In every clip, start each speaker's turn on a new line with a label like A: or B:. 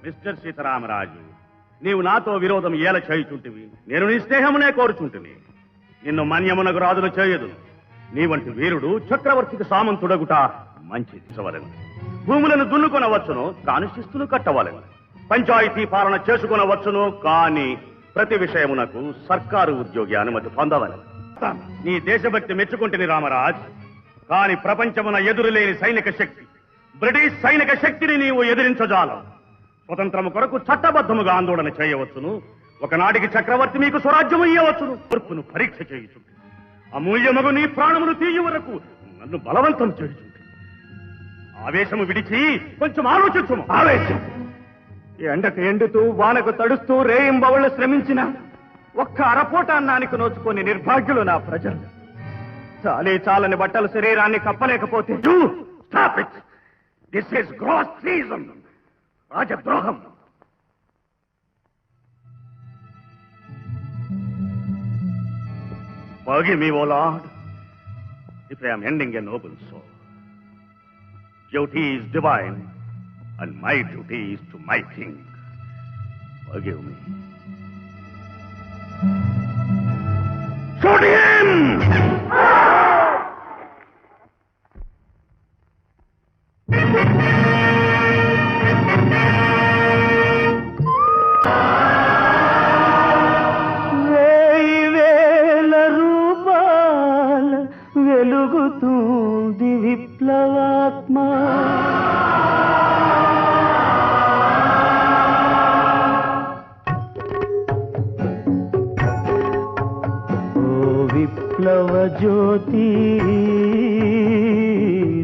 A: Mister Sitaramaraju, నీవు నాతో విరోధం ఏల చేయుచుంటివి, నేను నీ స్నేహమునే కోరుచుంటిని. నిన్ను మన్యమునకు రాజును చేయదు. నీ వంటి వీరుడు చక్రవర్తికి సామంతుడగుట మంచిది. భూములను దున్నుకొనవచ్చును, కాని శిస్తులు కట్టవలెను. పంచాయతీ పాలన చేసుకొనవచ్చును, కాని ప్రతి విషయమునకు సర్కారు ఉద్యోగి అనుమతి పొందవలెను. నీ దేశభక్తి మెచ్చుకుంటుని రామరాజ్, కాని ప్రపంచమున ఎదురులేని సైనిక శక్తి, బ్రిటిష్ సైనిక శక్తిని నీవు ఎదిరించజాలవు. స్వతంత్రము కొరకు చట్టబద్ధముగా ఆందోళన చేయవచ్చును. ఒకనాటికి చక్రవర్తి మీకు స్వరాజ్యము ఇయ్యవచ్చును. ఓర్పును పరీక్ష చేయుచుంది. అమూల్యమగు నీ ప్రాణములు తీయ వరకు నన్ను బలవంతం చేయుచుంది. ఆవేశము విడిచి కొంచెం ఆలోచించుము.
B: ఆవేశం ఎండకు ఎండుతూ వానకు తడుస్తూ రేయింబవళ్ళు శ్రమించిన ఒక్క అరపోట అన్నానికి నోచుకొని నిర్భాగ్యులు నా ప్రజలు. చాలని బట్టలు శరీరాన్ని కప్పలేకపోతే
A: దిస్ ఇస్ గ్రాస్ ట్రీజన్, రాజద్రోహం. Forgive me, O Lord, if I am ending a noble soul. Duty is divine, and my duty is to my king. Forgive me. Shoot him!
B: వెలుగుతుంది విప్లవాత్మ. ఓ విప్లవ జ్యోతి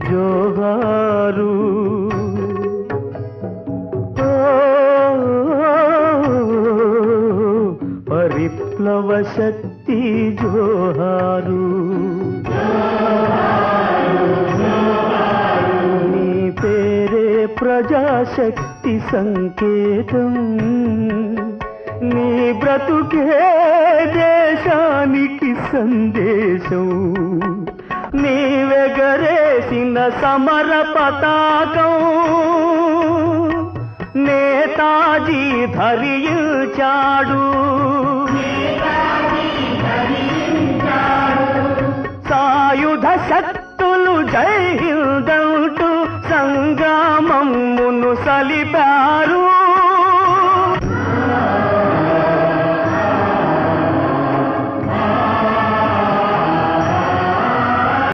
B: జోహారు, పరిప్లవ శక్తి జోహారు. నీ పేరే ప్రజాశక్తి సంకేతం, నీ బ్రతుకే దేశానికి సందేశం. నీవెగరేసిన సమర పతాకం నేతాజీ ధరించాడు. సాయుధ శక్తులు జై హిందంటూ సంగ్రామమును సలిపారు.